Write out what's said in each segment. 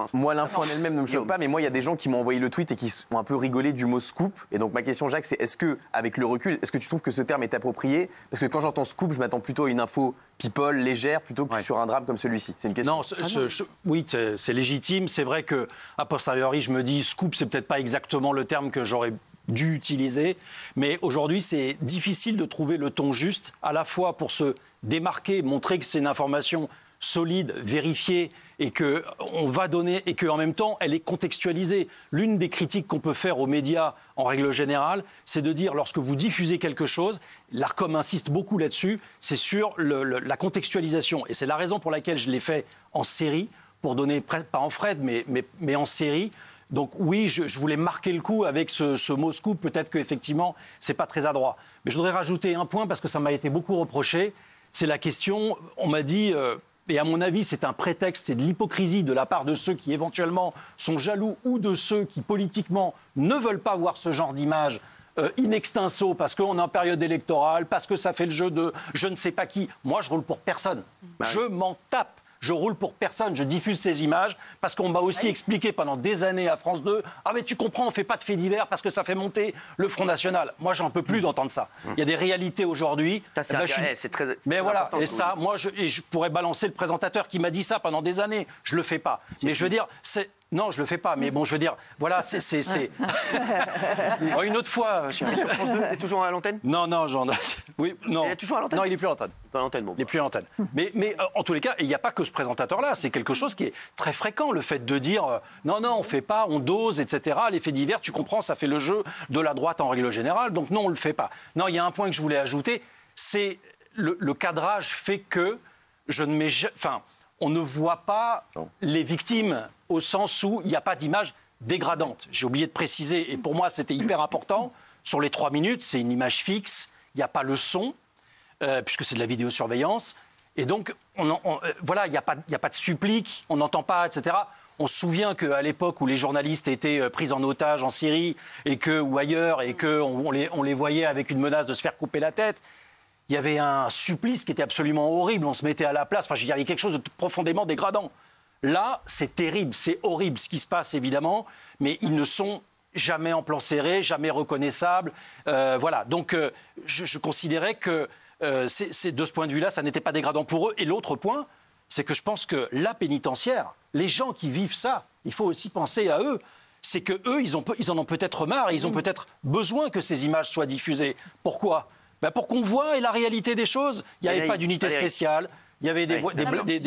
Prince. Moi, l'info en elle-même ne me choque pas, mais moi, il y a des gens qui m'ont envoyé le tweet et qui ont un peu rigolé du mot scoop. Et donc, ma question, Jacques, c'est est-ce que, avec le recul, est-ce que tu trouves que ce terme est approprié? Parce que quand j'entends scoop, je m'attends plutôt à une info people, légère, plutôt que sur un drame comme celui-ci. C'est une question. Non, oui, c'est légitime. C'est vrai que, a posteriori, je me dis scoop, c'est peut-être pas exactement le terme que j'aurais dû utiliser. Mais aujourd'hui, c'est difficile de trouver le ton juste, à la fois pour se démarquer, montrer que c'est une information solide, vérifiée, et qu'on va donner, et qu'en même temps, elle est contextualisée. L'une des critiques qu'on peut faire aux médias, en règle générale, c'est de dire, lorsque vous diffusez quelque chose, l'ARCOM insiste beaucoup là-dessus, c'est sur la contextualisation. Et c'est la raison pour laquelle je l'ai fait en série, pour donner, pas en Fred, mais en série. Donc oui, je voulais marquer le coup avec ce mot scoop. Peut-être qu'effectivement, c'est pas très adroit. Mais je voudrais rajouter un point, parce que ça m'a été beaucoup reproché. C'est la question, on m'a dit... Et à mon avis, c'est un prétexte, c'est de l'hypocrisie de la part de ceux qui éventuellement sont jaloux ou de ceux qui politiquement ne veulent pas voir ce genre d'image in extenso parce qu'on est en période électorale, parce que ça fait le jeu de je ne sais pas qui. Moi, je roule pour personne. Je m'en tape. Je roule pour personne, je diffuse ces images parce qu'on m'a aussi expliqué pendant des années à France 2 « Ah mais tu comprends, on ne fait pas de faits divers parce que ça fait monter le Front National. » Moi, j'en peux plus d'entendre ça. Il y a des réalités aujourd'hui. C'est très mais voilà, important, et ça, moi, je pourrais balancer le présentateur qui m'a dit ça pendant des années. Je le fais pas. Mais je veux dire, non, je le fais pas. Mais bon, je veux dire, voilà, c'est... Oh, une autre fois, monsieur. Il est toujours à l'antenne? Non, oui, non. Il est toujours à l'antenne? Non, il est plus à l'antenne. Pas à l'antenne, bon. Il n'est plus à l'antenne. Mais en tous les cas, il n'y a pas que ce présentateur-là. C'est quelque chose qui est très fréquent, le fait de dire non, on ne fait pas, on dose, etc. Les faits divers, tu comprends, ça fait le jeu de la droite en règle générale. Donc non, on ne le fait pas. Non, il y a un point que je voulais ajouter, c'est le cadrage fait que je ne mets... Enfin, on ne voit pas les victimes au sens où il n'y a pas d'image dégradante. J'ai oublié de préciser, et pour moi, c'était hyper important. Sur les 3 minutes, c'est une image fixe, il n'y a pas le son, puisque c'est de la vidéosurveillance. Et donc, voilà, il n'y a pas de supplique, on n'entend pas, etc. On se souvient qu'à l'époque où les journalistes étaient pris en otage en Syrie ou ailleurs, et qu'on les voyait avec une menace de se faire couper la tête, il y avait un supplice qui était absolument horrible. On se mettait à la place. Enfin, il y avait quelque chose de profondément dégradant. Là, c'est terrible, c'est horrible ce qui se passe, évidemment, mais ils ne sont jamais en plan serré, jamais reconnaissables. Voilà. Donc, je considérais que de ce point de vue-là, ça n'était pas dégradant pour eux. Et l'autre point, c'est que je pense que la pénitentiaire, les gens qui vivent ça, il faut aussi penser à eux. C'est qu'eux, ils en ont peut-être marre et ils ont peut-être besoin que ces images soient diffusées. Pourquoi ? Pour qu'on voie la réalité des choses. Il n'y avait pas d'unité spéciale. Il y avait des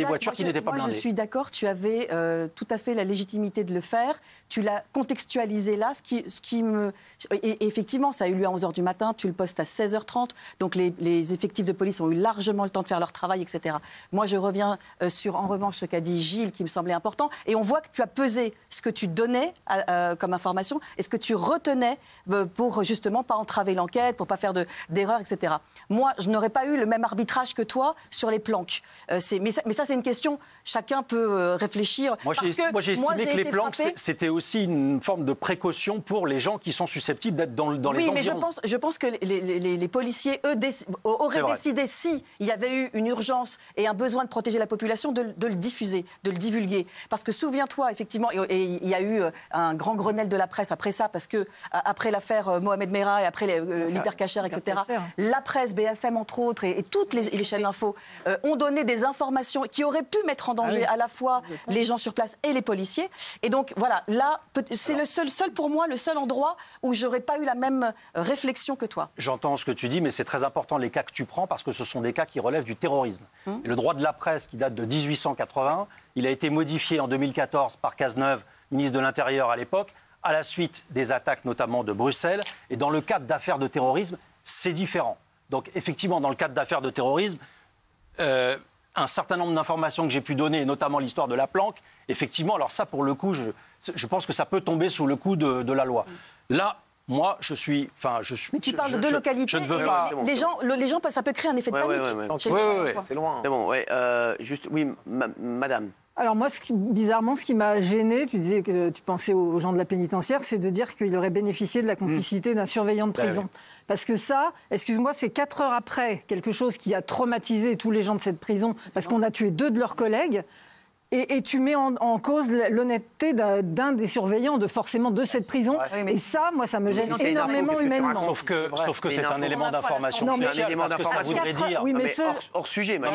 voitures qui n'étaient pas blindées. Moi, je suis d'accord, tu avais tout à fait la légitimité de le faire. Tu l'as contextualisé là, ce qui me... Et effectivement, ça a eu lieu à 11h du matin, tu le postes à 16h30, donc les effectifs de police ont eu largement le temps de faire leur travail, etc. Moi, je reviens sur, en revanche, ce qu'a dit Gilles, qui me semblait important, et on voit que tu as pesé ce que tu donnais comme information et ce que tu retenais pour justement pas entraver l'enquête, pour pas faire d'erreurs, etc. Moi, je n'aurais pas eu le même arbitrage que toi sur les planques. Mais ça, c'est une question, chacun peut réfléchir. Moi, j'ai estimé que les planques, c'était aussi une forme de précaution pour les gens qui sont susceptibles d'être dans les environs. Oui, mais je pense que les policiers, eux, auraient décidé, s'il y avait eu une urgence et un besoin de protéger la population, de le diffuser, de le divulguer. Parce que souviens-toi, effectivement, et il y a eu un grand Grenelle de la presse après ça, parce que après l'affaire Mohamed Merah et après l'hypercachère, etc., la presse, BFM entre autres, et toutes les chaînes d'infos ont donné des informations qui auraient pu mettre en danger à la fois les gens sur place et les policiers. Et donc, voilà, là, c'est le seul pour moi, le seul endroit où j'aurais pas eu la même réflexion que toi. J'entends ce que tu dis, mais c'est très important les cas que tu prends parce que ce sont des cas qui relèvent du terrorisme. Et le droit de la presse, qui date de 1880, il a été modifié en 2014 par Cazeneuve, ministre de l'Intérieur à l'époque, à la suite des attaques notamment de Bruxelles. Et dans le cadre d'affaires de terrorisme, c'est différent. Donc, effectivement, dans le cadre d'affaires de terrorisme, un certain nombre d'informations que j'ai pu donner, notamment l'histoire de la planque, effectivement, alors ça, pour le coup, je pense que ça peut tomber sous le coup de la loi. Là, moi, je suis... Mais tu parles de localité, je ne veux pas... les gens, ça peut créer un effet de panique. Oui, c'est loin. C'est bon, juste, oui, madame. Alors moi, bizarrement, ce qui m'a gêné, tu disais que tu pensais aux gens de la pénitentiaire, c'est de dire qu'il aurait bénéficié de la complicité d'un surveillant de prison. Parce que ça, excuse-moi, c'est 4 heures après quelque chose qui a traumatisé tous les gens de cette prison, parce qu'on a tué 2 de leurs collègues. et tu mets en cause l'honnêteté d'un des surveillants forcément de cette prison. Et ça, moi, ça me gêne énormément humainement. Sauf que c'est un élément d'information crucial, parce que ça voudrait dire... Oui, mais hors sujet. non,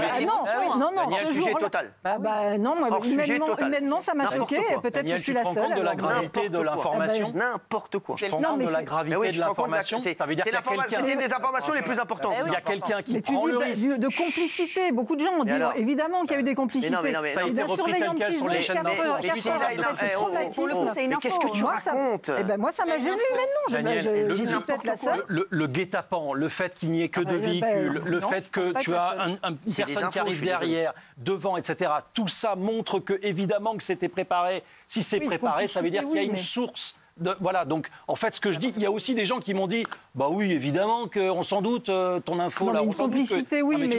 ce jour-là... Non, moi, humainement, ça m'a choqué. Peut-être que je suis la seule. Tu te rends compte de la gravité de l'information? N'importe quoi. Tu te rends compte de la gravité de l'information? Ça veut dire qu'il y a quelqu'un... C'est une des informations les plus importantes. Il y a quelqu'un qui prend le risque. De complicité. Beaucoup de gens ont dit évidemment qu'il y a eu des complicités. Ça a été repris tel quel sur les chaînes d'info. C'est traumatisme. Mais qu'est-ce que tu racontes? Moi, ça m'a gêné humainement. Je suis peut-être la seule. Le guet-apens, le fait qu'il n'y ait que deux véhicules, le fait que tu as une personne qui arrive derrière, devant, etc. Tout ça montre que, évidemment, que c'était préparé. Si c'est préparé, ça veut dire qu'il y a une source. Voilà, donc en fait, ce que je dis, il y a aussi des gens qui m'ont dit, bah oui, évidemment qu'on s'en doute, ton info, non, là, une complicité, oui, mais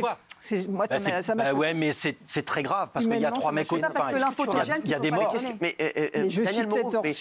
moi, ça m'a ouais, mais c'est très grave, parce qu'il y a 3 mecs au il y a des morts. Mais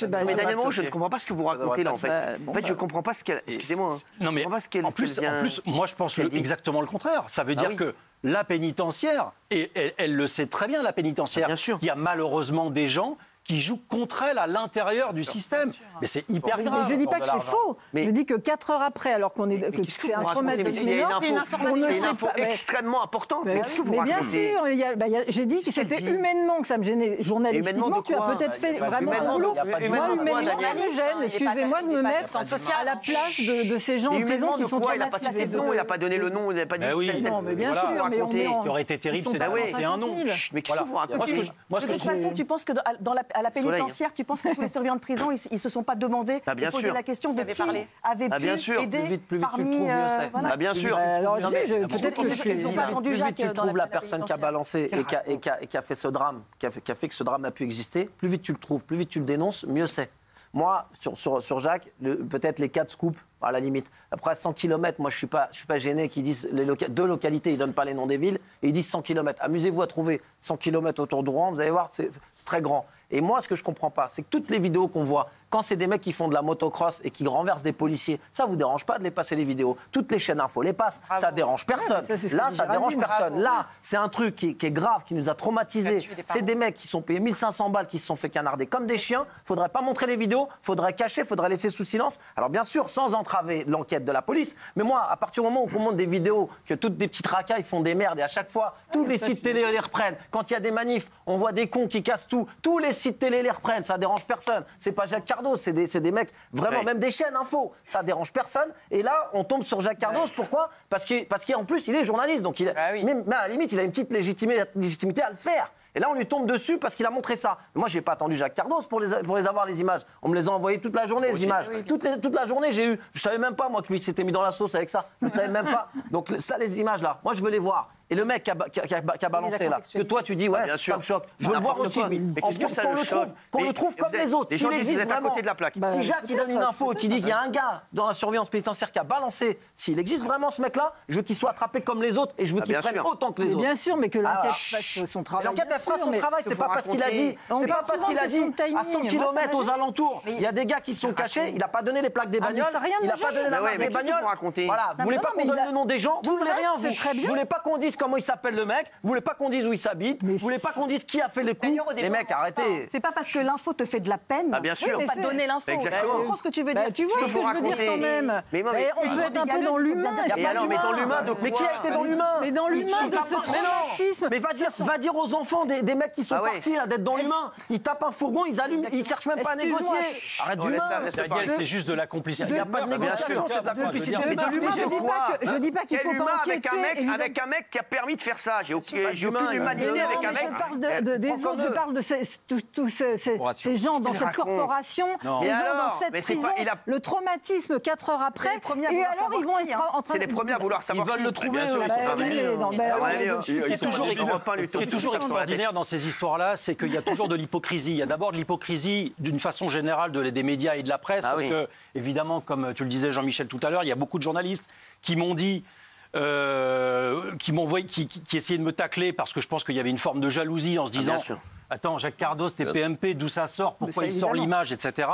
Daniel Moreau, je ne comprends pas ce que vous racontez là, en fait. En fait, je ne comprends pas ce qu'elle... Excusez-moi. Non, mais en plus, moi, je pense exactement le contraire. Ça veut dire que la pénitentiaire, et elle le sait très bien, la pénitentiaire, il y a malheureusement des gens qui jouent contre elle à l'intérieur du système. Mais c'est hyper grave. Je ne dis pas que c'est faux. Je dis que 4 heures après, alors qu'on est que c'est un traumatisme énorme, on ne sait pas. Extrêmement importante. Mais bien sûr, j'ai dit que c'était humainement que ça me gênait. Journalistiquement, tu as peut-être fait vraiment ton boulot. Moi, humainement, ça me gêne. Excusez-moi de me mettre à la place de ces gens en prison qui sont traumatisés. Il n'a pas donné le nom, il n'a pas dit. Non, mais bien sûr. Ce qui aurait été terrible, c'est d'annoncer un nom. Mais qu'est-ce que vous racontez? De toute façon, tu penses que à la pénitentiaire, tu penses que tous les surveillants de prison, ils ne se sont pas demandé de poser la question de qui avait pu aider parmi... Bien sûr. Alors, peut-être que ils n'ont pas entendu Jacques. Plus vite tu trouves la personne qui a balancé et qui a fait ce drame, qui a fait que ce drame a pu exister, plus vite tu le trouves, plus vite tu le dénonces, mieux c'est. Moi, sur Jacques, peut-être les 4 scoops, à la limite. Après 100 km, moi je suis pas gêné qu'ils disent 2 localités, ils ne donnent pas les noms des villes, et ils disent 100 km. Amusez-vous à trouver 100 km autour de Rouen, vous allez voir, c'est très grand. Et moi, ce que je ne comprends pas, c'est que toutes les vidéos qu'on voit, quand c'est des mecs qui font de la motocross et qui renversent des policiers, ça ne vous dérange pas de les passer les vidéos. Toutes les chaînes info les passent, ça ne dérange personne. Là, ça ne dérange personne. Là, c'est un truc qui est grave, qui nous a traumatisés. C'est des mecs qui sont payés 1500 balles, qui se sont fait canarder comme des chiens. Il ne faudrait pas montrer les vidéos, il faudrait cacher, il faudrait laisser sous silence. Alors bien sûr, sans entraver l'enquête de la police, mais moi, à partir du moment où on montre des vidéos, que toutes des petites racailles font des merdes, et à chaque fois, tous les sites télé les reprennent. Quand il y a des manifs, on voit des cons qui cassent tout. Tous les sites télé les reprennent, ça dérange personne. C'est pas Jacques Cardos, c'est des mecs, vraiment, même des chaînes info, ça dérange personne. Et là, on tombe sur Jacques Cardos, pourquoi? Parce qu'en plus, il est journaliste, donc mais à la limite, il a une petite légitimité à le faire. Et là, on lui tombe dessus parce qu'il a montré ça. Mais moi, je n'ai pas attendu Jacques Cardos pour les avoir, les images. On me les a envoyées toute la journée, les images. Toute la journée, j'ai eu. Je ne savais même pas, moi, que lui s'était mis dans la sauce avec ça. Je ne savais même pas. Donc, ça, les images-là, moi, je veux les voir. Et le mec qui a balancé là, que toi tu dis ouais, ça me choque. Je veux le voir aussi. En plus, qu'on le trouve comme les autres. S'il existe vraiment. Si Jacques il donne une info qui dit qu'il y a un gars dans la surveillance pénitentiaire qui a balancé, s'il existe vraiment ce mec-là, je veux qu'il soit attrapé comme les autres et je veux qu'il prenne autant que les autres. Bien sûr, mais que l'enquête fasse son travail. L'enquête elle fera son travail, c'est pas parce qu'il a dit. C'est pas parce qu'il a dit à 100 km aux alentours. Il y a des gars qui se sont cachés. Il n'a pas donné les plaques des bagnoles. Il n'a pas donné la marque des bagnoles. Voilà. Vous voulez pas qu'on donne le nom des gens. Vous voulez rien. Vous voulez pas qu'on dise comment il s'appelle le mec. Vous voulez pas qu'on dise où il s'habite, vous voulez pas qu'on dise qui a fait les coups. Les mecs, arrêtez. C'est pas parce que l'info te fait de la peine. Bien sûr. Pas donner l'info. Je comprends ce que tu veux dire. Tu vois ce que je veux dire quand même. On peut être un peu dans l'humain. Mais dans l'humain de quoi? Mais qui a été dans l'humain? Mais dans l'humain de ce traumatisme. Mais va dire aux enfants des mecs qui sont partis d'être dans l'humain. Ils tapent un fourgon, ils allument, ils cherchent même pas à négocier. Arrête d'humain. C'est juste de la complicité. Il n'y a pas de négociation, c'est de la complicité. Je dis pas qu'il faut pas enquêter. Avec un mec qui a permis de faire ça. J'ai aucune humanité avec un mec. Je parle de tous ces gens dans cette corporation, ces gens dans cette prison, le traumatisme 4 heures après, et alors ils vont être en train de... C'est les premiers à vouloir savoir. Ils veulent le trouver. Ce qui est toujours extraordinaire dans ces histoires-là, c'est qu'il y a toujours de l'hypocrisie. Il y a d'abord de l'hypocrisie d'une façon générale des médias et de la presse, parce que, évidemment, comme tu le disais Jean-Michel tout à l'heure, il y a beaucoup de journalistes qui m'ont dit... qui essayaient de me tacler parce que je pense qu'il y avait une forme de jalousie en se disant attends, Jacques Cardos, t'es PMP, d'où ça sort, pourquoi il sort l'image, etc.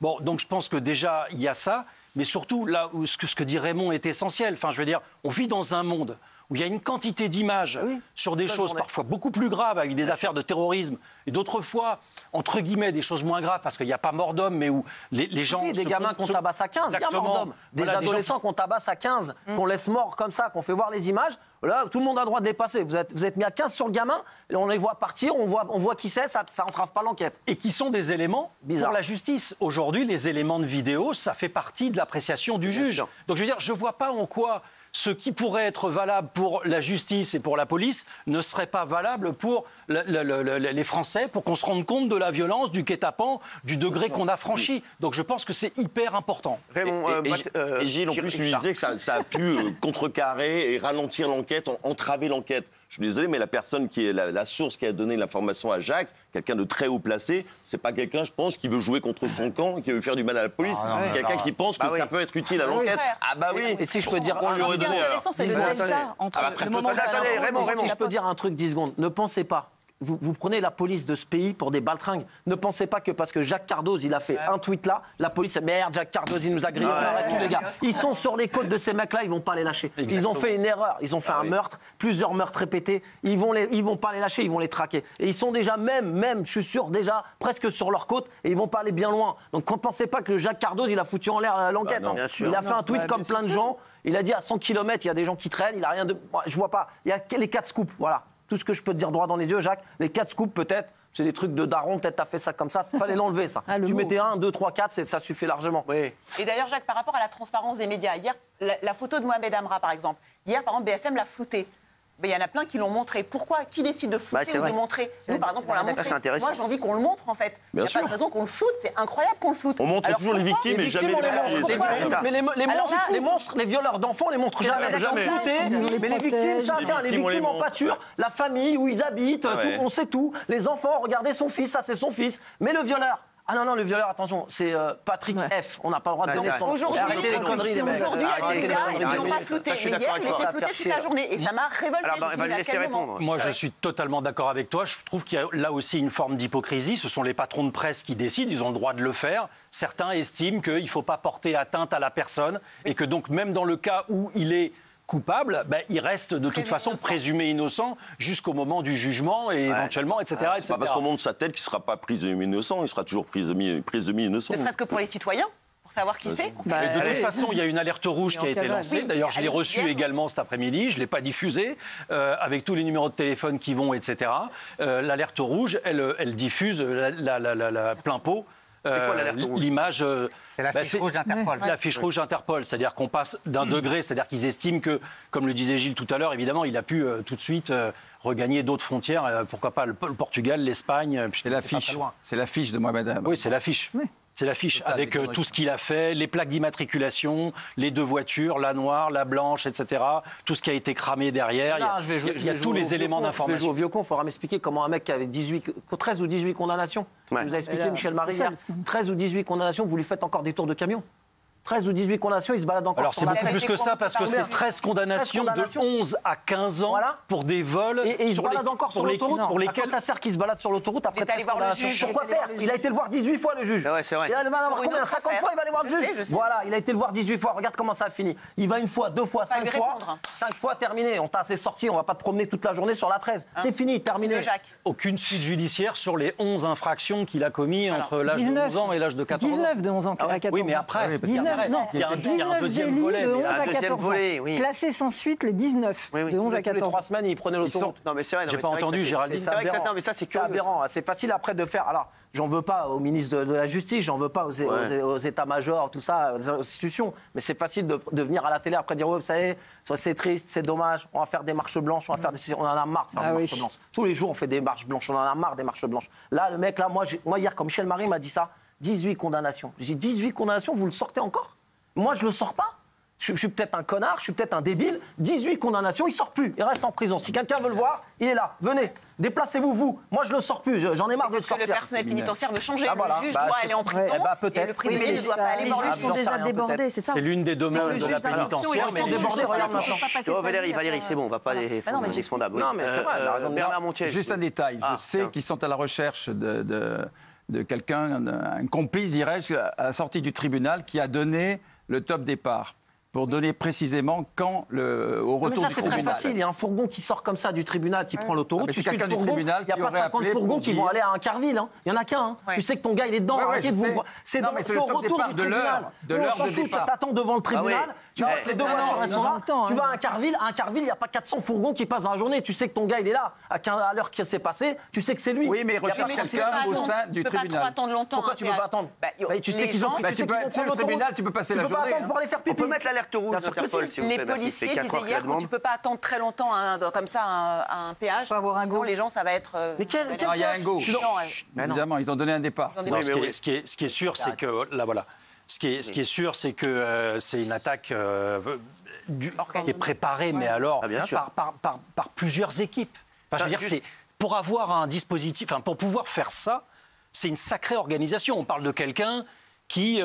Bon, donc je pense que déjà il y a ça, mais surtout là où ce que dit Raymond est essentiel. Enfin, je veux dire, on vit dans un monde où il y a une quantité d'images sur des choses parfois beaucoup plus graves, avec des affaires de terrorisme, et d'autres fois, entre guillemets, des choses moins graves, parce qu'il n'y a pas mort d'homme, mais où les gens... des gamins qu'on tabasse à 15, il y a mort d'homme. Des adolescents qu'on tabasse à 15, qu'on laisse morts comme ça, qu'on fait voir les images. Là, tout le monde a le droit de les passer. Vous êtes mis à 15 sur le gamin, et on les voit partir, on voit qui c'est, ça entrave pas l'enquête. Et qui sont des éléments pour la justice. Aujourd'hui, les éléments de vidéo, ça fait partie de l'appréciation du juge. Donc je veux dire, je ne vois pas en quoi ce qui pourrait être valable pour la justice et pour la police ne serait pas valable pour les Français, pour qu'on se rende compte de la violence, du guet-apens, du degré qu'on a franchi. Donc je pense que c'est hyper important. Raymond, et Gilles, en plus, tu disais que ça a pu contrecarrer et ralentir l'enquête, entraver l'enquête. Je suis désolé, mais la personne qui est la source qui a donné l'information à Jacques, quelqu'un de très haut placé, c'est pas quelqu'un, je pense, qui veut jouer contre son camp, qui veut faire du mal à la police. C'est quelqu'un qui pense que ça peut être utile à l'enquête. Ah bah oui. Et si je peux dire, ce qui est intéressant, c'est le delta entre le moment où si je peux dire un truc 10 secondes, ne pensez pas. Vous prenez la police de ce pays pour des baltringues. Ne pensez pas que parce que Jacques Cardoz, il a fait un tweet là, la police, merde, Jacques Cardoz, il nous a grillé. Tous les gars. Ils sont sur les côtes de ces mecs-là, ils vont pas les lâcher. Exactement. Ils ont fait une erreur, ils ont fait un meurtre, plusieurs meurtres répétés. Ils vont pas les lâcher, ils vont les traquer. Et ils sont déjà même, je suis sûr, déjà presque sur leur côte et ils vont pas aller bien loin. Donc ne pensez pas que Jacques Cardoz, il a foutu en l'air l'enquête. Il a fait un tweet comme plein de gens. Il a dit à 100 km, il y a des gens qui traînent, il a rien de. Je vois pas. Il y a les 4 scoops, voilà. Tout ce que je peux te dire droit dans les yeux, Jacques, les 4 scoops peut-être, c'est des trucs de daron, peut-être t'as fait ça comme ça, fallait l'enlever ça. Tu mettais 1, 2, 3, 4, ça suffit largement. Oui. Et d'ailleurs, Jacques, par rapport à la transparence des médias, hier, la photo de Mohamed Amra par exemple, hier par exemple BFM l'a floutée. Il y en a plein qui l'ont montré. Pourquoi? Qui décide de flouter ou de montrer? Nous, par exemple, on l'a montré. Moi, j'ai envie qu'on le montre, en fait. Il n'y a pas de raison qu'on le floute. C'est incroyable qu'on le floute. On montre toujours les victimes et jamais les monstres, les violeurs d'enfants, on les montre jamais. Mais les victimes, ça, tiens, les victimes en pâture, la famille où ils habitent, on sait tout. Les enfants, regardez son fils, ça c'est son fils. Mais le violeur... Ah non, le violeur, attention, c'est Patrick F. On n'a pas le droit de donner son nom. Aujourd'hui, ils n'ont pas flouté. Mais hier, il était flouté toute la journée. Et ça m'a révolté. Alors, on va lui laisser répondre. Moi, je suis totalement d'accord avec toi. Je trouve qu'il y a là aussi une forme d'hypocrisie. Ce sont les patrons de presse qui décident. Ils ont le droit de le faire. Certains estiment qu'il ne faut pas porter atteinte à la personne. Et que donc, même dans le cas où il est coupable, il reste de toute façon présumé innocent jusqu'au moment du jugement et éventuellement, etc. C'est pas parce qu'on monte sa tête qu'il ne sera pas présumé innocent, il sera toujours présumé innocent. Ne serait-ce que pour les citoyens, pour savoir qui c'est. De toute façon, il y a une alerte rouge qui a été lancée. D'ailleurs, je l'ai reçue également cet après-midi, je ne l'ai pas diffusée, avec tous les numéros de téléphone qui vont, etc. L'alerte rouge, elle diffuse la plein pot. L'image, c'est l'affiche rouge Interpol. L'affiche rouge Interpol, c'est-à-dire qu'on passe d'un degré, c'est-à-dire qu'ils estiment que, comme le disait Gilles tout à l'heure, évidemment, il a pu tout de suite regagner d'autres frontières, pourquoi pas le Portugal, l'Espagne. C'est l'affiche de Mohamed Amra. Oui, c'est l'affiche. Oui. C'est l'affiche, avec tout ce qu'il a fait, les plaques d'immatriculation, les 2 voitures, la noire, la blanche, etc. Tout ce qui a été cramé derrière. Il y a tous les éléments d'information. Je vais jouer au vieux con, il faudra m'expliquer comment un mec qui avait 13 ou 18 condamnations, vous avez expliqué Michel Marie hier, 13 ou 18 condamnations, vous lui faites encore des tours de camion. 13 ou 18 condamnations, il se balade encore. Alors c'est beaucoup plus que ça parce que c'est 13 condamnations de 11 à 15 ans pour des vols. Et il se balade encore sur l'autoroute. Pour lesquels ça sert qu'il se balade sur l'autoroute après 13 condamnations. Pourquoi faire? Il a été le voir 18 fois le juge. Ouais, c'est vrai. Il va voir combien? 50 fois il va aller voir le juge. Voilà, il a été le voir 18 fois. Regarde comment ça a fini. Il va 1 fois, 2 fois, 5 fois. 5 fois terminé. On t'a fait sortir, on va pas te promener toute la journée sur la 13. C'est fini, terminé. Aucune suite judiciaire sur les 11 infractions qu'il a commis entre l'âge de 11 ans et l'âge de 14 ans. 19 de 11 ans à 14 ans. Oui, mais après. 19, non. Il y a un deuxième volet de 11 à 14 ans. Classés sans suite les 19 de 11 à 14 ans. 3 semaines, ils prenaient l'autoroute. Non, mais c'est vrai. J'ai pas entendu, Géraldine. C'est vrai que ça, mais ça, c'est aberrant. C'est facile après de faire. Alors, j'en veux pas au ministre de la Justice, j'en veux pas aux états-majors, tout ça, aux institutions. Mais c'est facile de venir à la télé après dire ouais, vous savez, c'est triste, c'est dommage, on va faire des marches blanches, on en a marre de faire des marches blanches. Tous les jours, on fait des marches blanches, on en a marre des marches blanches. Là, le mec, là, moi hier, quand Michel Marie m'a dit ça, 18 condamnations. J'ai dit 18 condamnations, vous le sortez encore? Moi, je le sors pas. Je suis peut-être un connard, je suis peut-être un débile. 18 condamnations, il sort plus. Il reste en prison. Si quelqu'un veut le voir, il est là. Venez, déplacez-vous, vous. Moi, je le sors plus. J'en ai marre de le sortir. Le personnel pénitentiaire veut changer. Le juge doit aller en prison. Peut-être. Et le prisonnier ne doit pas aller voir le juge. Ils sont déjà débordés, c'est ça. C'est l'une des domaines de la pénitentiaire. Ils sont débordés, regarde maintenant. Valérie, c'est bon, on va pas les expondables. Non, mais c'est vrai. Bernard Montiel. Juste un détail. Je sais qu'ils sont à la recherche de quelqu'un, un complice, dirais-je, à la sortie du tribunal, qui a donné le top départ. pour donner précisément quand au retour du tribunal. C'est très facile. Il y a un fourgon qui sort comme ça du tribunal, qui prend l'autoroute. Tu sais quelqu'un du tribunal, il n'y a pas 50 fourgons qui vont aller à Incarville. Il n'y en a qu'un. Tu sais que ton gars, il est dedans. C'est au retour du tribunal. De l'heure de départ. Tu t'attends devant le tribunal. Tu vois que les deux voitures, elles sont là. Tu vas à Incarville. À Incarville, il n'y a pas 400 fourgons qui passent dans la journée. Tu sais que ton gars, il est là. À l'heure qui s'est passée, tu sais que c'est lui. Oui, mais il recherche quelqu'un au sein du tribunal. Tu ne peux pas trop attendre longtemps. Pourquoi tu ne peux pas attendre? Tu sais qu'ils ont pris le tribunal, tu peux passer la journée. Tu peux pas attendre pour aller faire pipi. On peut mettre l'alerte rouge d'Interpol, si vous les plaît. policiers disaient hier que tu ne peux pas attendre très longtemps comme ça à un péage. Faut avoir un go. Les gens, ça va être. Mais quel il y a un go. Évidemment, ils ont donné un départ. Ce qui est sûr, c'est que là, voilà. Ce qui est sûr, c'est que c'est une attaque qui est préparée, mais alors par plusieurs équipes. Enfin, je veux dire, c'est pour avoir un dispositif, enfin, pour pouvoir faire ça, c'est une sacrée organisation. On parle de quelqu'un qui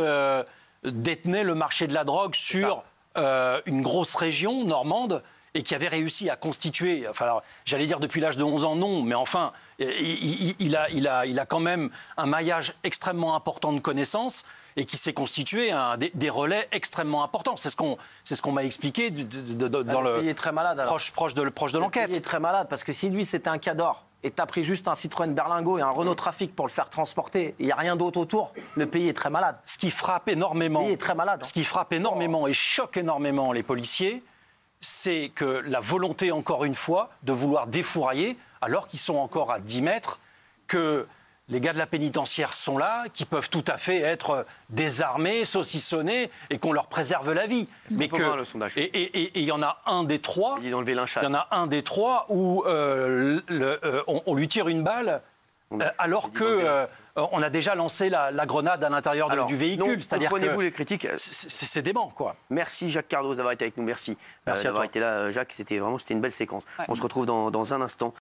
détenait le marché de la drogue sur une grosse région normande et qui avait réussi à constituer, enfin, alors, j'allais dire depuis l'âge de 11 ans, non, mais enfin, il a quand même un maillage extrêmement important de connaissances et qui s'est constitué des relais extrêmement importants. C'est ce qu'on m'a expliqué dans le pays est très malade, proche de l'enquête. Il est très malade parce que si lui c'était un cador et t'as pris juste un Citroën Berlingo et un Renault Trafic pour le faire transporter, il n'y a rien d'autre autour, le pays est très malade. Ce qui frappe énormément, le pays est très malade. Ce qui frappe énormément et choque énormément les policiers, c'est que la volonté, encore une fois, de vouloir défourailler, alors qu'ils sont encore à 10 mètres, que les gars de la pénitentiaire sont là, qui peuvent tout à fait être désarmés, saucissonnés, et qu'on leur préserve la vie. Mais que et il y en a un des trois. Il y en a un des trois où on lui tire une balle. Alors que on a déjà lancé la grenade à l'intérieur du véhicule. C'est-à-dire comprenez-vous les critiques? C'est dément, quoi. Merci Jacques Cardos d'avoir été avec nous. Merci d'avoir été là, Jacques. C'était une belle séquence. Ouais. On se retrouve dans un instant